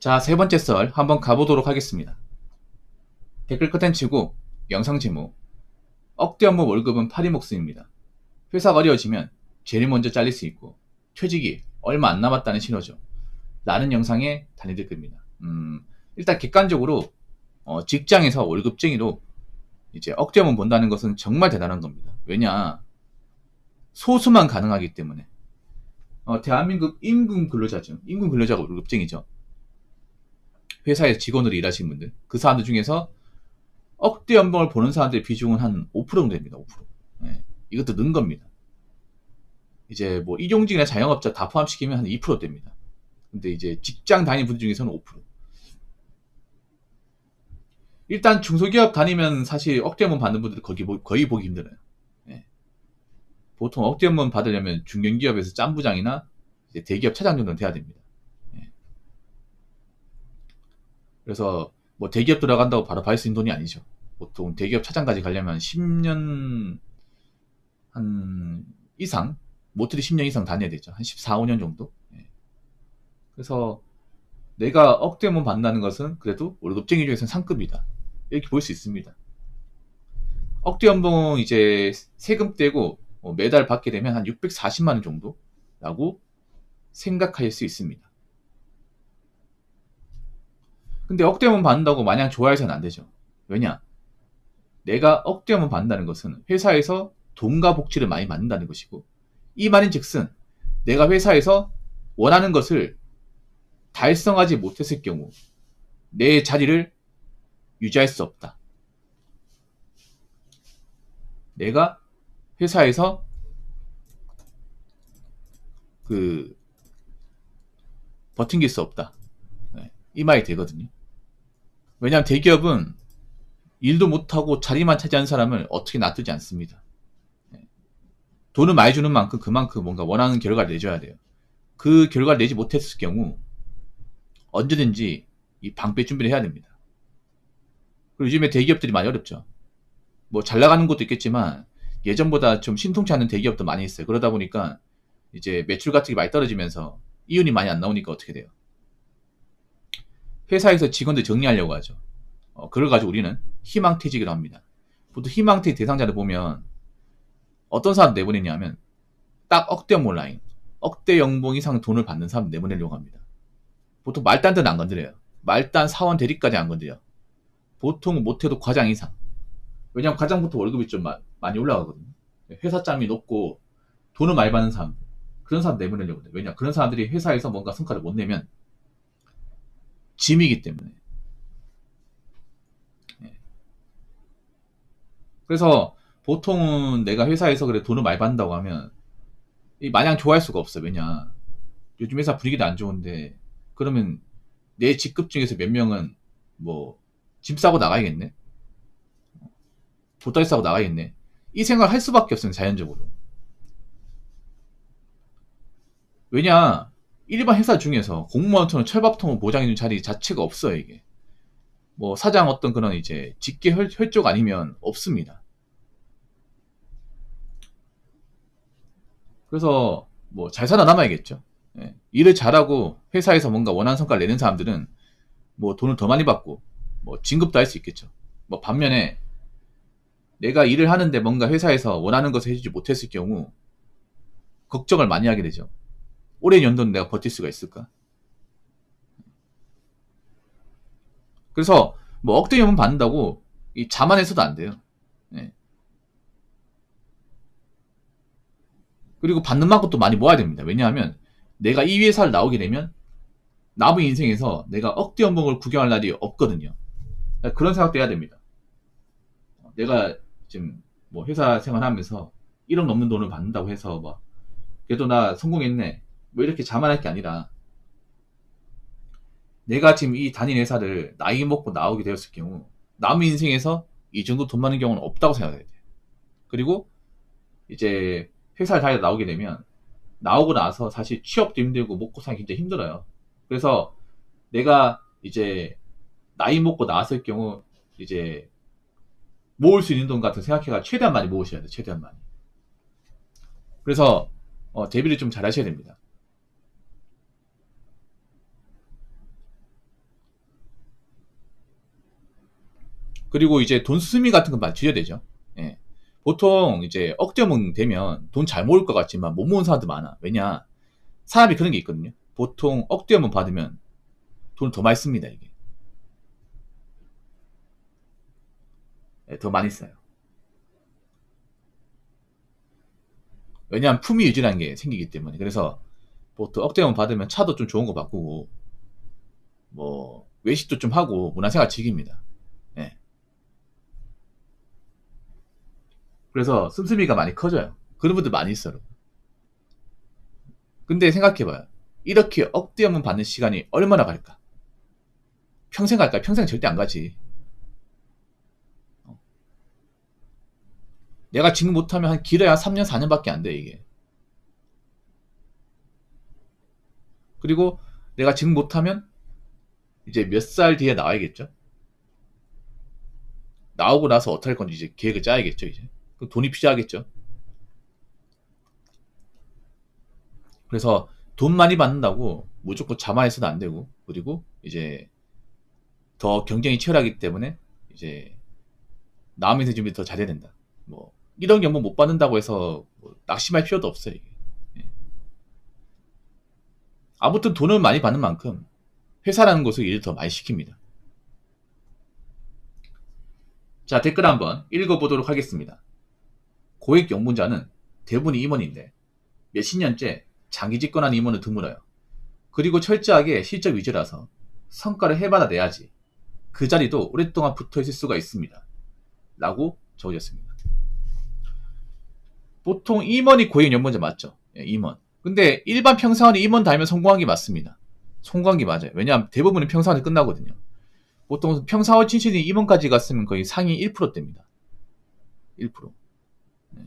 자, 세 번째 썰 한번 가보도록 하겠습니다. 댓글 컨텐츠고 영상 제목 억대 업무 월급은 파리 목숨입니다. 회사가 어려워지면 제일 먼저 잘릴 수 있고 퇴직이 얼마 안 남았다는 신호죠. 라는 영상의 단위 댓글입니다. 일단 객관적으로 직장에서 월급쟁이로 이제 억대 업무 본다는 것은 정말 대단한 겁니다. 왜냐, 소수만 가능하기 때문에. 대한민국 임금 근로자죠. 임금 근로자가 월급쟁이죠. 회사에서 직원으로 일하시는 분들, 그 사람들 중에서 억대 연봉을 보는 사람들의 비중은 한 5% 정도 됩니다. 5%. 네, 이것도 는 겁니다. 이제 뭐 일용직이나 자영업자 다 포함시키면 한 2% 됩니다. 근데 이제 직장 다니는 분들 중에서는 5%. 일단 중소기업 다니면 사실 억대 연봉 받는 분들 거의 보기 힘들어요. 네. 보통 억대 연봉 받으려면 중견기업에서 짬부장이나 대기업 차장 정도는 돼야 됩니다. 네. 그래서 뭐 대기업 들어간다고 바로 받을 수 있는 돈이 아니죠. 보통 대기업 차장까지 가려면 10년 한 이상, 못해도 10년 이상 다녀야 되죠. 한 14, 15년 정도. 예. 그래서 내가 억대 연봉 받는다는 것은 그래도 월급쟁이 중에서는 상급이다. 이렇게 볼 수 있습니다. 억대 연봉 이제 세금 떼고 매달 받게 되면 한 640만 원 정도라고 생각할 수 있습니다. 근데 억대 연봉 받는다고 마냥 좋아해서는 안 되죠. 왜냐? 내가 억대 연봉 받는다는 것은 회사에서 돈과 복지를 많이 받는다는 것이고, 이 말인 즉슨 내가 회사에서 원하는 것을 달성하지 못했을 경우 내 자리를 유지할 수 없다. 내가 회사에서 버팅길 수 없다. 네, 이 말이 되거든요. 왜냐하면 대기업은 일도 못하고 자리만 차지하는 사람을 어떻게 놔두지 않습니다. 네. 돈을 많이 주는 만큼 그만큼 뭔가 원하는 결과를 내줘야 돼요. 그 결과를 내지 못했을 경우 언제든지 이 방패 준비를 해야 됩니다. 그리고 요즘에 대기업들이 많이 어렵죠. 뭐 잘 나가는 곳도 있겠지만 예전보다 좀 신통치 않은 대기업도 많이 있어요. 그러다 보니까 이제 매출 같은 게 많이 떨어지면서 이윤이 많이 안 나오니까 어떻게 돼요? 회사에서 직원들 정리하려고 하죠. 그걸 가지고 우리는 희망퇴직을 합니다. 보통 희망퇴직 대상자를 보면 어떤 사람 내보내냐면 딱 억대 연봉 라인, 억대 연봉 이상 돈을 받는 사람 내보내려고 합니다. 보통 말단들은 안 건드려요. 말단 사원 대리까지 안 건드려. 보통 못해도 과장 이상. 왜냐면 과장부터 월급이 좀 많이 올라가거든요. 회사 짬이 높고 돈을 많이 받는 사람, 그런 사람 내보내려고 해요. 왜냐, 그런 사람들이 회사에서 뭔가 성과를 못 내면 짐이기 때문에. 예. 그래서 보통은 내가 회사에서 그래 돈을 많이 받는다고 하면 마냥 좋아할 수가 없어. 왜냐, 요즘 회사 분위기도 안 좋은데 그러면 내 직급 중에서 몇 명은 뭐 짐 싸고 나가야겠네, 보따리 싸고 나가야겠네, 이 생각을 할 수밖에 없어요. 자연적으로. 왜냐, 일반 회사 중에서 공무원처럼 철밥통을 보장해주는 자리 자체가 없어요. 이게 뭐 사장 어떤 그런 이제 직계 혈족 아니면 없습니다. 그래서 뭐 잘 살아남아야겠죠. 예. 일을 잘하고 회사에서 뭔가 원하는 성과를 내는 사람들은 뭐 돈을 더 많이 받고 뭐 진급도 할 수 있겠죠. 뭐 반면에 내가 일을 하는데 뭔가 회사에서 원하는 것을 해주지 못했을 경우 걱정을 많이 하게 되죠. 오랜 연도는 내가 버틸 수가 있을까? 그래서 뭐 억대 연봉 받는다고 자만해서도 안 돼요. 예. 그리고 받는 만큼 또 많이 모아야 됩니다. 왜냐하면 내가 이 회사를 나오게 되면 남은 인생에서 내가 억대 연봉을 구경할 날이 없거든요. 그런 생각도 해야 됩니다. 내가 지금 뭐 회사 생활하면서 1억 넘는 돈을 받는다고 해서 뭐 그래도 나 성공했네, 뭐 이렇게 자만할 게 아니라 내가 지금 이 다닌 회사를 나이 먹고 나오게 되었을 경우 남은 인생에서 이 정도 돈 많은 경우는 없다고 생각해야 돼요. 그리고 이제 회사를 다니다 나오게 되면 나오고 나서 사실 취업도 힘들고 먹고 살기 굉장히 힘들어요. 그래서 내가 이제 나이 먹고 나왔을 경우 이제 모을 수 있는 돈 같은 거 생각해가 최대한 많이 모으셔야 돼요. 최대한 많이. 그래서 대비를 좀 잘 하셔야 됩니다. 그리고 이제 돈 수수미 같은 건 맞춰야 되죠. 예. 보통 이제 억대문 되면 돈 잘 모을 것 같지만 못 모은 사람도 많아. 왜냐? 사람이 그런 게 있거든요. 보통 억대문 받으면 돈을 더 많이 씁니다, 이게. 예, 더 많이 써요. 왜냐하면 품위 유지라는 게 생기기 때문에. 그래서 보통 억대문 받으면 차도 좀 좋은 거 바꾸고, 뭐, 외식도 좀 하고, 문화생활 즐깁니다. 예. 그래서 씀씀이가 많이 커져요. 그런 분들 많이 있어요. 근데 생각해봐요. 이렇게 억대문 받는 시간이 얼마나 갈까? 평생 갈까? 평생 절대 안 가지. 내가 지금 못하면 한 길어야 3년, 4년밖에 안 돼, 이게. 그리고 내가 지금 못하면 이제 몇 살 뒤에 나와야겠죠? 나오고 나서 어떻게 할 건지 이제 계획을 짜야겠죠, 이제. 그럼 돈이 필요하겠죠. 그래서 돈 많이 받는다고 무조건 자만해서도 안 되고, 그리고 이제 더 경쟁이 치열하기 때문에 이제 남의 준비 더 잘해야 된다. 뭐, 이런 경우 못 받는다고 해서 뭐 낙심할 필요도 없어요, 이게. 예. 아무튼 돈을 많이 받는 만큼 회사라는 곳을 일을 더 많이 시킵니다. 자, 댓글 한번 읽어보도록 하겠습니다. 고액 영문자는 대부분 임원인데 몇십 년째 장기 집권한 임원은 드물어요. 그리고 철저하게 실적 위주라서 성과를 해받아 내야지 그 자리도 오랫동안 붙어있을 수가 있습니다. 라고 적어졌습니다. 보통 임원이 고액 연봉자 맞죠? 예, 임원. 근데 일반 평사원이 임원 달면 성공한 게 맞습니다. 성공한 게 맞아요. 왜냐하면 대부분은 평사원이 끝나거든요. 보통 평사원 출신이 임원까지 갔으면 거의 상위 1%대입니다. 1%. 네.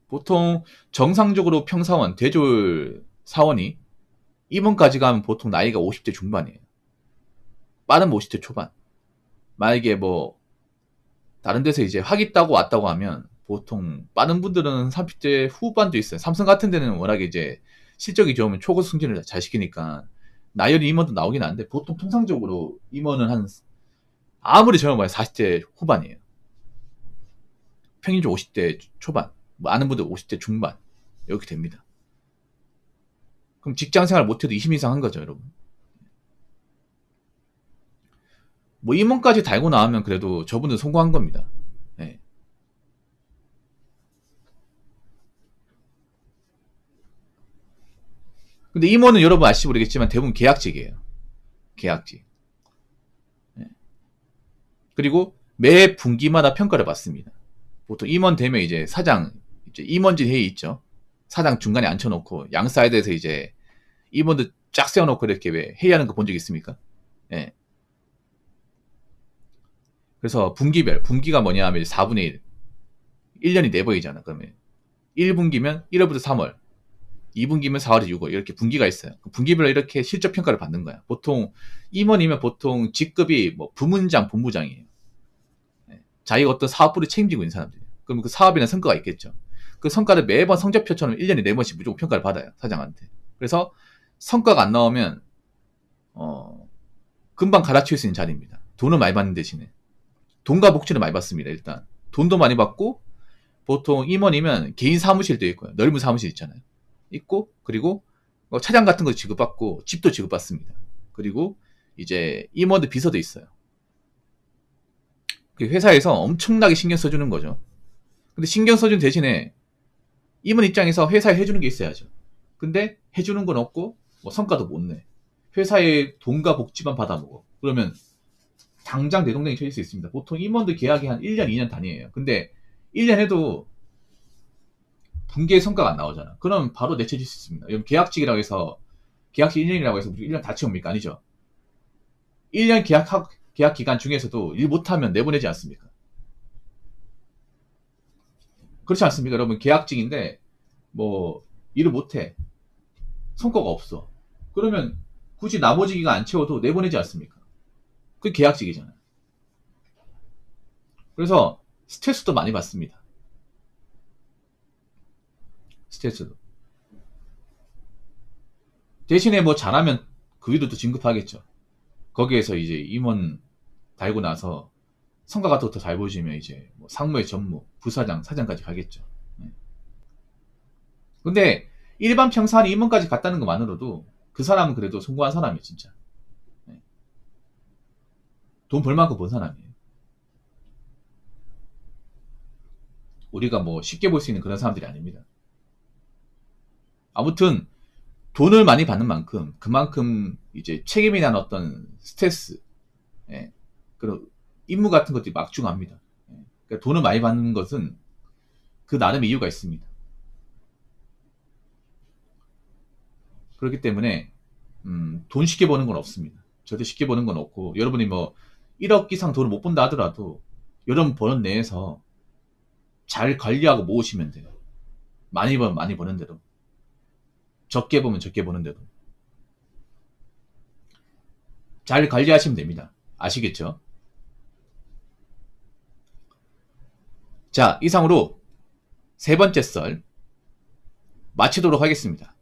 보통 정상적으로 평사원, 대졸 사원이 임원까지 가면 보통 나이가 50대 중반이에요. 빠르면 50대 초반. 만약에 뭐 다른 데서 이제 학위 따고 왔다고 하면 보통 빠른 분들은 30대 후반도 있어요. 삼성 같은 데는 워낙에 이제 실적이 좋으면 초고속 승진을 잘 시키니까 나이어린 임원도 나오긴 하는데 보통 통상적으로 임원은 한 아무리 젊어봐야 40대 후반이에요. 평균적으로 50대 초반, 뭐 아는 분들 50대 중반 이렇게 됩니다. 그럼 직장생활 못해도 20년 이상 한 거죠, 여러분. 뭐 임원까지 달고 나오면 그래도 저분은 성공한 겁니다. 네. 근데 임원은 여러분 아실지 모르겠지만 대부분 계약직이에요. 계약직. 네. 그리고 매 분기마다 평가를 받습니다. 보통 임원 되면 이제 사장, 이제 임원진 회의 있죠. 사장 중간에 앉혀놓고 양 사이드에서 이제 임원들 쫙 세워놓고 이렇게 왜 회의하는 거 본 적 있습니까? 네. 그래서 분기별, 분기가 뭐냐 하면 4분의 1. 1년이 4번이잖아, 그러면. 1분기면 1월부터 3월, 2분기면 4월에서 6월, 이렇게 분기가 있어요. 분기별로 이렇게 실적 평가를 받는 거야. 보통, 임원이면 보통 직급이 뭐 부문장, 본부장이에요. 네. 자기가 어떤 사업부를 책임지고 있는 사람들이에요. 그럼 그 사업이나 성과가 있겠죠. 그 성과를 매번 성적표처럼 1년에 4번씩 무조건 평가를 받아요, 사장한테. 그래서 성과가 안 나오면, 금방 갈아치울 수 있는 자리입니다. 돈을 많이 받는 대신에. 돈과 복지를 많이 받습니다, 일단. 돈도 많이 받고, 보통 임원이면 개인 사무실도 있고요. 넓은 사무실 있잖아요. 있고, 그리고 차량 같은 거 지급받고, 집도 지급받습니다. 그리고 이제 임원들 비서도 있어요. 회사에서 엄청나게 신경 써주는 거죠. 근데 신경 써준 대신에 임원 입장에서 회사에 해주는 게 있어야죠. 근데 해주는 건 없고, 뭐 성과도 못 내. 회사의 돈과 복지만 받아먹어. 그러면 당장 내동댕이 쳐질 수 있습니다. 보통 임원들 계약이 한 1년, 2년 단위예요. 근데 1년 해도 분기의 성과가 안 나오잖아. 그럼 바로 내쳐질 수 있습니다. 여러분 계약직이라고 해서 계약직 1년이라고 해서 1년 다 채웁니까? 아니죠. 1년 계약 기간 중에서도 일 못하면 내보내지 않습니까? 그렇지 않습니까? 여러분 계약직인데 뭐 일을 못해. 성과가 없어. 그러면 굳이 나머지 기간 안 채워도 내보내지 않습니까? 그게 계약직이잖아요. 그래서 스트레스도 많이 받습니다. 스트레스도. 대신에 뭐 잘하면 그 위로 또 진급하겠죠. 거기에서 이제 임원 달고 나서 성과가 더 잘 보여지면 이제 뭐 상무의 전무, 부사장, 사장까지 가겠죠. 네. 근데 일반 평사한 임원까지 갔다는 것만으로도 그 사람은 그래도 성공한 사람이에요, 진짜. 네. 돈 벌 만큼 번 사람이에요. 우리가 뭐 쉽게 볼 수 있는 그런 사람들이 아닙니다. 아무튼 돈을 많이 받는 만큼 그만큼 이제 책임이나 어떤 스트레스, 예, 그런 임무 같은 것들이 막중합니다. 예, 그러니까 돈을 많이 받는 것은 그 나름의 이유가 있습니다. 그렇기 때문에 돈 쉽게 버는 건 없습니다. 절대 쉽게 버는 건 없고, 여러분이 뭐 1억 이상 돈을 못 번다 하더라도 여러분 버는 내에서 잘 관리하고 모으시면 돼요. 많이 버면 많이 버는 대로, 적게 보면 적게 버는 대로 잘 관리하시면 됩니다. 아시겠죠? 자, 이상으로 세 번째 썰 마치도록 하겠습니다.